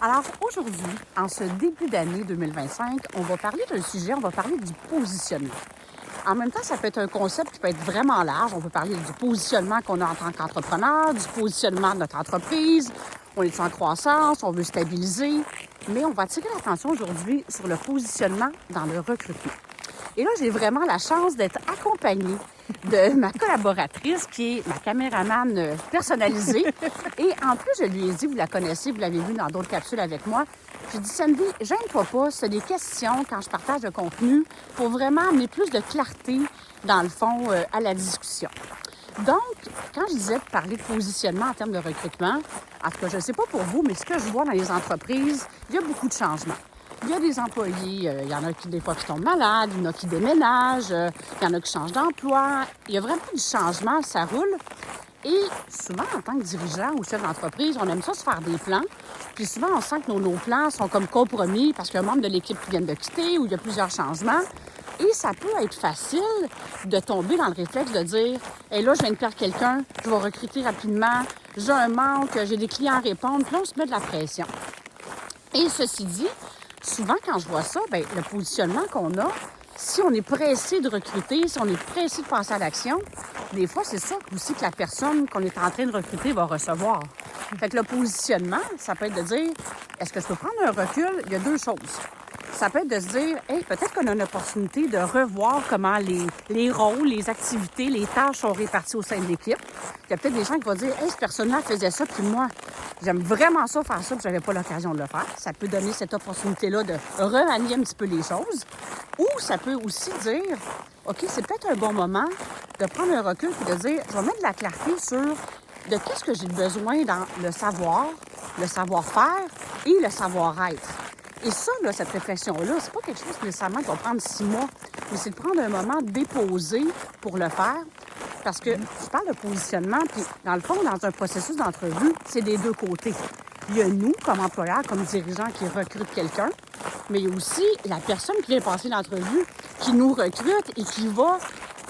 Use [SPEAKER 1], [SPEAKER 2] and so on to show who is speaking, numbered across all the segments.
[SPEAKER 1] Alors aujourd'hui, en ce début d'année 2025, on va parler d'un sujet, on va parler du positionnement. En même temps, ça peut être un concept qui peut être vraiment large. On peut parler du positionnement qu'on a en tant qu'entrepreneur, du positionnement de notre entreprise. On est en croissance, on veut stabiliser. Mais on va attirer l'attention aujourd'hui sur le positionnement dans le recrutement. Et là, j'ai vraiment la chance d'être accompagnée de ma collaboratrice qui est ma caméraman personnalisée. Et en plus, je lui ai dit, vous la connaissez, vous l'avez vu dans d'autres capsules avec moi, j'ai dit, Sandy, gêne-toi pas, c'est des questions quand je partage le contenu pour vraiment amener plus de clarté, dans le fond, à la discussion. Donc, quand je disais de parler de positionnement en termes de recrutement, en tout cas, je ne sais pas pour vous, mais ce que je vois dans les entreprises, il y a beaucoup de changements. Il y a des employés, il y en a qui, des fois, qui tombent malades, il y en a qui déménagent, il y en a qui changent d'emploi. Il y a vraiment du changement, ça roule. Et souvent, en tant que dirigeant ou chef d'entreprise, on aime ça se faire des plans. Puis souvent, on sent que nos plans sont comme compromis parce qu'il y a un membre de l'équipe qui vient de quitter ou il y a plusieurs changements. Et ça peut être facile de tomber dans le réflexe de dire « Hey, là, je viens de perdre quelqu'un, je vais recruter rapidement, j'ai un manque, j'ai des clients à répondre. » Puis là, on se met de la pression. Et ceci dit, souvent, quand je vois ça, bien, le positionnement qu'on a, si on est pressé de recruter, si on est pressé de passer à l'action, des fois, c'est ça aussi que la personne qu'on est en train de recruter va recevoir. Fait que le positionnement, ça peut être de dire, est-ce que je peux prendre un recul? Il y a deux choses. Ça peut être de se dire, hey, peut-être qu'on a une opportunité de revoir comment les rôles, les activités, les tâches sont réparties au sein de l'équipe. Il y a peut-être des gens qui vont dire, hey, cette personne-là faisait ça, puis moi, j'aime vraiment ça, faire ça, puis j'avais pas l'occasion de le faire. Ça peut donner cette opportunité-là de remanier un petit peu les choses. Ou ça peut aussi dire, OK, c'est peut-être un bon moment de prendre un recul et de dire, je vais mettre de la clarté sur de qu'est-ce que j'ai besoin dans le savoir, le savoir-faire et le savoir-être. Et ça, là, cette réflexion-là, c'est pas quelque chose nécessairement qui va prendre 6 mois, mais c'est de prendre un moment déposé pour le faire. Parce que je parle de positionnement, puis dans le fond, dans un processus d'entrevue, c'est des deux côtés. Il y a nous, comme employeurs, comme dirigeants, qui recrutent quelqu'un, mais il y a aussi la personne qui vient passer l'entrevue, qui nous recrute et qui va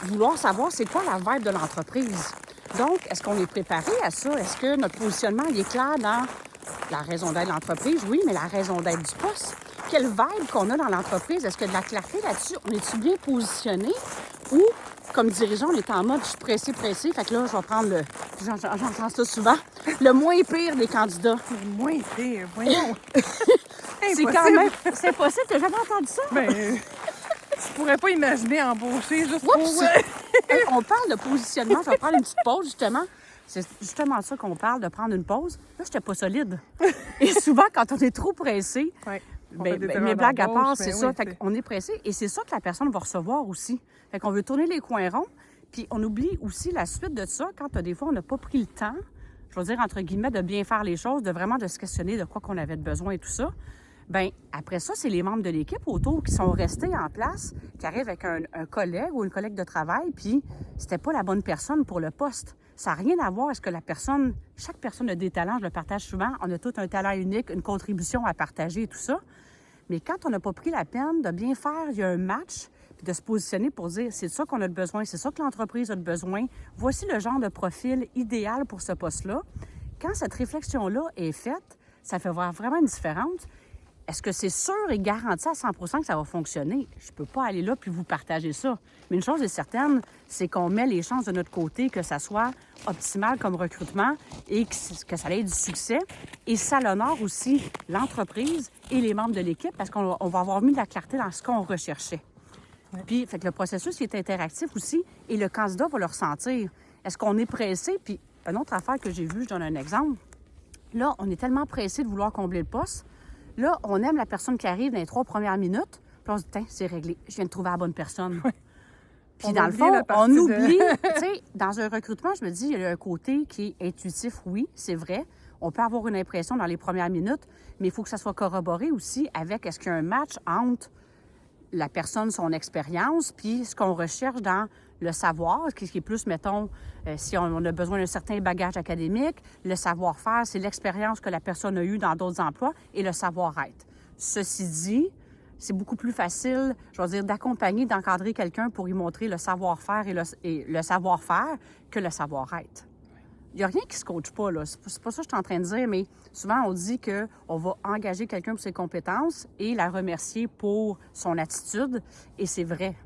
[SPEAKER 1] vouloir savoir c'est quoi la vibe de l'entreprise. Donc, est-ce qu'on est préparé à ça? Est-ce que notre positionnement il est clair dans la raison d'être de l'entreprise? Oui, mais la raison d'être du poste. Quelle vibe qu'on a dans l'entreprise? Est-ce qu'il y a de la clarté là-dessus? On est-tu bien positionné? Ou, comme dirigeant, on est en mode, je suis pressé. Fait que là, je vais prendre le, j'entends ça souvent, le moins pire des candidats.
[SPEAKER 2] Le moins pire, voyons.
[SPEAKER 1] C'est quand même, c'est impossible, t'as jamais entendu ça?
[SPEAKER 2] Ben, je pourrais pas imaginer embaucher juste pour...
[SPEAKER 1] Hey, on parle de positionnement, je vais prendre une petite pause, justement. C'est justement ça qu'on parle, de prendre une pause. Là, j'étais pas solide. Et souvent, quand on est trop pressé,
[SPEAKER 2] Ouais,
[SPEAKER 1] mes blagues à part, c'est ça.
[SPEAKER 2] Oui,
[SPEAKER 1] Fait qu'on est pressé et c'est ça que la personne va recevoir aussi. Fait qu'on veut tourner les coins ronds. Puis on oublie aussi la suite de ça quand des fois, on n'a pas pris le temps, je veux dire, entre guillemets, de bien faire les choses, de vraiment de se questionner de quoi qu'on avait besoin et tout ça. Bien, après ça, c'est les membres de l'équipe autour qui sont restés en place, qui arrivent avec un collègue ou une collègue de travail, puis c'était pas la bonne personne pour le poste. Ça n'a rien à voir. Est-ce que la personne, chaque personne a des talents, je le partage souvent, on a tout un talent unique, une contribution à partager et tout ça. Mais quand on n'a pas pris la peine de bien faire, il y a un match, puis de se positionner pour dire, c'est ça qu'on a besoin, c'est ça que l'entreprise a besoin, voici le genre de profil idéal pour ce poste-là. Quand cette réflexion-là est faite, ça fait voir vraiment une différence. Est-ce que c'est sûr et garanti à 100 % que ça va fonctionner? Je ne peux pas aller là puis vous partager ça. Mais une chose est certaine, c'est qu'on met les chances de notre côté que ça soit optimal comme recrutement et que ça ait du succès. Et ça l'honore aussi l'entreprise et les membres de l'équipe parce qu'on va avoir mis de la clarté dans ce qu'on recherchait. Ouais. Puis, fait que le processus est interactif aussi et le candidat va le ressentir. Est-ce qu'on est pressé? Puis, une autre affaire que j'ai vue, je donne un exemple. Là, on est tellement pressé de vouloir combler le poste. Là, on aime la personne qui arrive dans les 3 premières minutes, puis on se dit, tiens, c'est réglé, je viens de trouver la bonne personne.
[SPEAKER 2] Oui.
[SPEAKER 1] Puis dans le fond, on oublie, tu sais, dans un recrutement, je me dis, il y a un côté qui est intuitif, oui, c'est vrai. On peut avoir une impression dans les premières minutes, mais il faut que ça soit corroboré aussi avec est-ce qu'il y a un match entre la personne, son expérience, puis ce qu'on recherche dans le savoir, ce qui est plus, mettons, si on a besoin d'un certain bagage académique, le savoir-faire, c'est l'expérience que la personne a eue dans d'autres emplois et le savoir-être. Ceci dit, c'est beaucoup plus facile, je veux dire, d'accompagner, d'encadrer quelqu'un pour lui montrer le savoir-faire et le savoir-faire que le savoir-être. il n'y a rien qui se coache pas, là. C'est pas ça que je suis en train de dire, mais souvent, on dit qu'on va engager quelqu'un pour ses compétences et la remercier pour son attitude, et c'est vrai.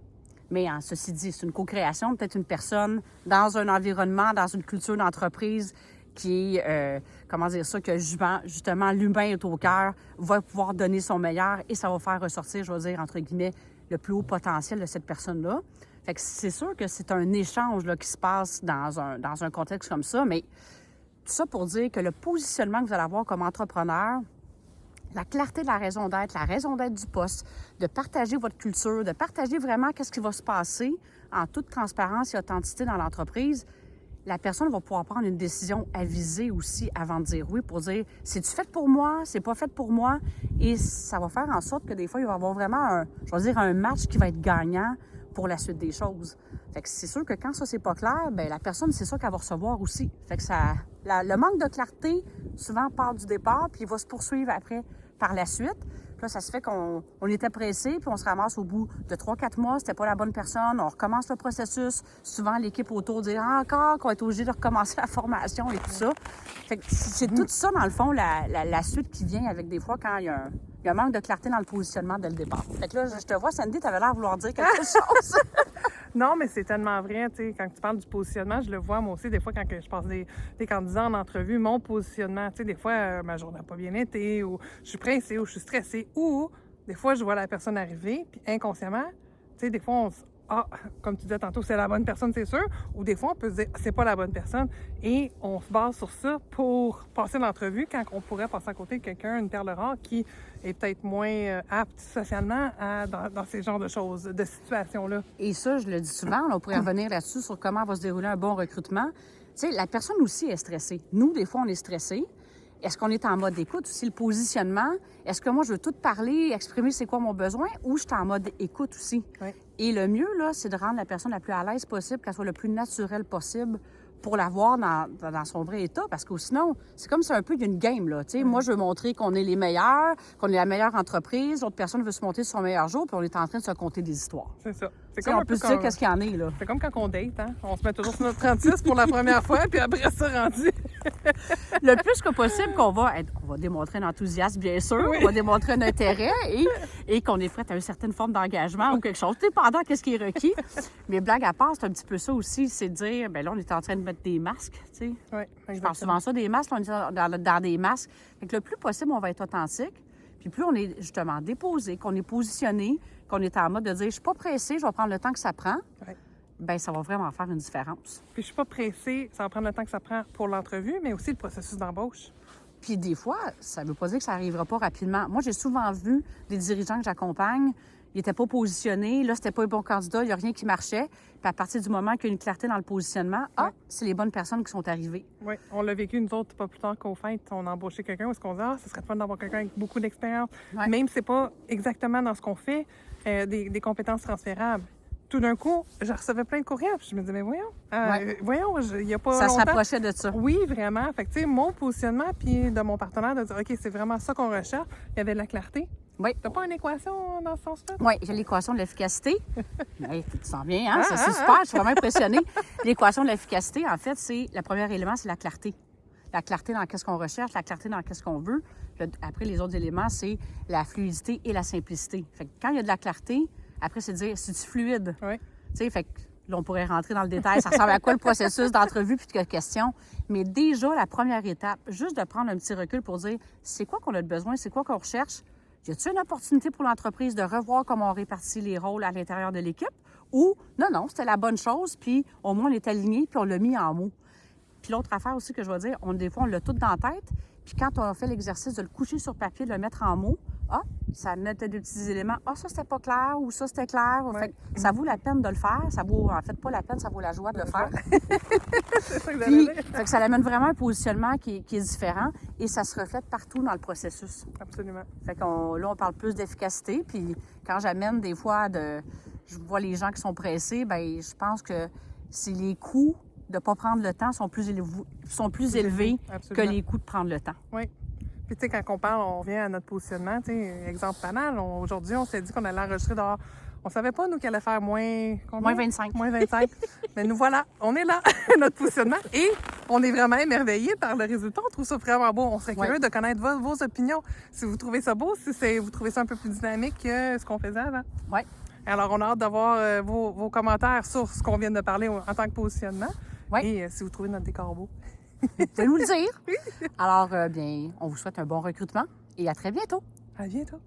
[SPEAKER 1] Mais ceci dit, c'est une co-création. Peut-être une personne dans un environnement, dans une culture d'entreprise qui est, que justement, l'humain est au cœur, va pouvoir donner son meilleur et ça va faire ressortir, je vais dire, entre guillemets, le plus haut potentiel de cette personne-là. Fait que c'est sûr que c'est un échange là, qui se passe dans un contexte comme ça, mais tout ça pour dire que le positionnement que vous allez avoir comme entrepreneur, la clarté de la raison d'être du poste, de partager votre culture, de partager vraiment qu'est-ce qui va se passer en toute transparence et authenticité dans l'entreprise, la personne va pouvoir prendre une décision avisée aussi avant de dire oui, pour dire c'est-tu fait pour moi, c'est pas fait pour moi, et ça va faire en sorte que des fois, il va y avoir vraiment un match qui va être gagnant pour la suite des choses. Fait que c'est sûr que quand ça, c'est pas clair, bien, la personne, c'est ça qu'elle va recevoir aussi. Fait que le manque de clarté, souvent, part du départ, puis il va se poursuivre après par la suite. Puis là, ça se fait qu'on était pressé, puis on se ramasse au bout de 3-4 mois, c'était pas la bonne personne, on recommence le processus. Souvent, l'équipe autour dit encore qu'on va être obligé de recommencer la formation et tout ça. Fait que c'est tout ça, dans le fond, la suite qui vient avec des fois quand il y a un manque de clarté dans le positionnement dès le départ. Fait que là, je te vois, Sandy, tu avais l'air de vouloir dire quelque chose.
[SPEAKER 2] Non, mais c'est tellement vrai, tu sais, quand tu parles du positionnement, je le vois moi aussi, des fois, quand je passe des candidats en entrevue, mon positionnement, tu sais, des fois, ma journée n'a pas bien été, ou je suis pressée, ou je suis stressée, ou des fois, je vois la personne arriver, puis inconsciemment, tu sais, des fois, on se comme tu disais tantôt, c'est la bonne personne, c'est sûr, ou des fois, on peut se dire, c'est pas la bonne personne, et on se base sur ça pour passer l'entrevue quand on pourrait passer à côté de quelqu'un, une perle rare, qui est peut-être moins apte socialement dans ces genres de choses, de situations-là.
[SPEAKER 1] Et ça, je le dis souvent, on pourrait revenir là-dessus sur comment va se dérouler un bon recrutement. Tu sais, la personne aussi est stressée. Nous, des fois, on est stressés. Est-ce qu'on est en mode écoute aussi, le positionnement? Est-ce que moi, je veux tout parler, exprimer c'est quoi mon besoin, ou je suis en mode écoute aussi?
[SPEAKER 2] Oui.
[SPEAKER 1] Et le mieux, là, c'est de rendre la personne la plus à l'aise possible, qu'elle soit le plus naturelle possible pour la voir dans son vrai état. Parce que sinon, c'est comme si un peu il y a une game, là. Tu sais, moi, je veux montrer qu'on est les meilleurs, qu'on est la meilleure entreprise, l'autre personne veut se monter sur son meilleur jour, puis on est en train de se conter des histoires.
[SPEAKER 2] C'est ça. C'est
[SPEAKER 1] comme on peut se dire qu'est-ce qu'il y en est, là.
[SPEAKER 2] C'est comme quand on date, hein? On se met toujours sur notre 36 pour la première fois, puis après ça, rendu.
[SPEAKER 1] Le plus que possible qu'on va démontrer un enthousiasme, bien sûr,
[SPEAKER 2] Oui.
[SPEAKER 1] on va démontrer un intérêt et qu'on est prêt à une certaine forme d'engagement ou quelque chose, dépendant de ce qui est requis. Mais blague à part, c'est un petit peu ça aussi, c'est de dire, bien là, on est en train de mettre des masques, tu sais.
[SPEAKER 2] Oui,
[SPEAKER 1] Je parle souvent ça, des masques, là, on est dans des masques. Fait que le plus possible, on va être authentique. Puis plus on est justement déposé, qu'on est positionné, qu'on est en mode de dire, je suis pas pressé, je vais prendre le temps que ça prend.
[SPEAKER 2] Oui.
[SPEAKER 1] Bien, ça va vraiment faire une différence.
[SPEAKER 2] Puis je suis pas pressée, ça va prendre le temps que ça prend pour l'entrevue, mais aussi le processus d'embauche.
[SPEAKER 1] Puis des fois, ça ne veut pas dire que ça n'arrivera pas rapidement. Moi, j'ai souvent vu des dirigeants que j'accompagne, ils n'étaient pas positionnés, là, c'était pas un bon candidat, il n'y a rien qui marchait. Puis à partir du moment qu'il y a une clarté dans le positionnement, c'est les bonnes personnes qui sont arrivées.
[SPEAKER 2] Oui, on l'a vécu, nous autres, pas plus tard qu'au fait, on a embauché quelqu'un où est-ce qu'on dit, ce serait fun d'avoir quelqu'un avec beaucoup d'expérience.
[SPEAKER 1] Ouais.
[SPEAKER 2] Même si c'est pas exactement dans ce qu'on fait, des compétences transférables. Tout d'un coup, je recevais plein de courriels, puis je me disais, mais voyons, il n'y a pas
[SPEAKER 1] Ça
[SPEAKER 2] longtemps.
[SPEAKER 1] se rapprochait de ça.
[SPEAKER 2] Oui, vraiment. Fait que, tu sais, mon positionnement, puis de mon partenaire, de dire, OK, c'est vraiment ça qu'on recherche, il y avait de la clarté.
[SPEAKER 1] Oui.
[SPEAKER 2] T'as pas une équation dans ce sens-là?
[SPEAKER 1] Oui, j'ai l'équation de l'efficacité. Oui, tu sens bien, hein? C'est super, je suis vraiment impressionnée. L'équation de l'efficacité, en fait, le premier élément, c'est la clarté. La clarté dans qu'est-ce qu'on recherche, la clarté dans qu'est-ce qu'on veut. Après, les autres éléments, c'est la fluidité et la simplicité. Fait que quand il y a de la clarté, après, c'est de dire, c'est-tu fluide?
[SPEAKER 2] Oui.
[SPEAKER 1] Tu sais, fait que là, on pourrait rentrer dans le détail. Ça ressemble à quoi le processus d'entrevue puis de questions? Mais déjà, la première étape, juste de prendre un petit recul pour dire, c'est quoi qu'on a de besoin, c'est quoi qu'on recherche? Y a-t-il une opportunité pour l'entreprise de revoir comment on répartit les rôles à l'intérieur de l'équipe? Ou, non, c'était la bonne chose, puis au moins, on est aligné, puis on l'a mis en mots. Puis l'autre affaire aussi que je vais dire, des fois, on l'a tout dans la tête, puis quand on a fait l'exercice de le coucher sur papier, de le mettre en mots, ça note des petits éléments. Ça, c'était pas clair, ou ça, c'était clair.
[SPEAKER 2] Ouais.
[SPEAKER 1] Fait que ça vaut la peine de le faire. Ça vaut, en fait, pas la peine, ça vaut la joie de le faire.
[SPEAKER 2] C'est ça que
[SPEAKER 1] Puis,
[SPEAKER 2] j'allais dire.
[SPEAKER 1] fait que ça amène vraiment un positionnement qui est différent et ça se reflète partout dans le processus.
[SPEAKER 2] Absolument.
[SPEAKER 1] Fait qu'on là, on parle plus d'efficacité. Puis quand j'amène des fois je vois les gens qui sont pressés, bien, je pense que c'est les coûts de ne pas prendre le temps sont plus élevés que
[SPEAKER 2] Absolument.
[SPEAKER 1] les coûts de prendre le temps.
[SPEAKER 2] Oui. Puis, tu sais, quand on parle, on revient à notre positionnement. Tu sais, exemple banal, aujourd'hui, on s'est dit qu'on allait enregistrer dehors. On savait pas, nous, qu'elle allait faire moins... combien?
[SPEAKER 1] Moins 25.
[SPEAKER 2] Moins 25. Mais nous voilà, on est là, notre positionnement. Et On est vraiment émerveillés par le résultat. On trouve ça vraiment beau. On serait
[SPEAKER 1] Ouais.
[SPEAKER 2] curieux de connaître vos opinions. Si vous trouvez ça beau, si vous trouvez ça un peu plus dynamique que ce qu'on faisait avant.
[SPEAKER 1] Oui.
[SPEAKER 2] Alors, on a hâte d'avoir vos commentaires sur ce qu'on vient de parler en tant que positionnement.
[SPEAKER 1] Ouais.
[SPEAKER 2] Et si vous trouvez notre décor beau.
[SPEAKER 1] Vous pouvez nous le dire. Alors, bien, on vous souhaite un bon recrutement et à très bientôt.
[SPEAKER 2] À bientôt.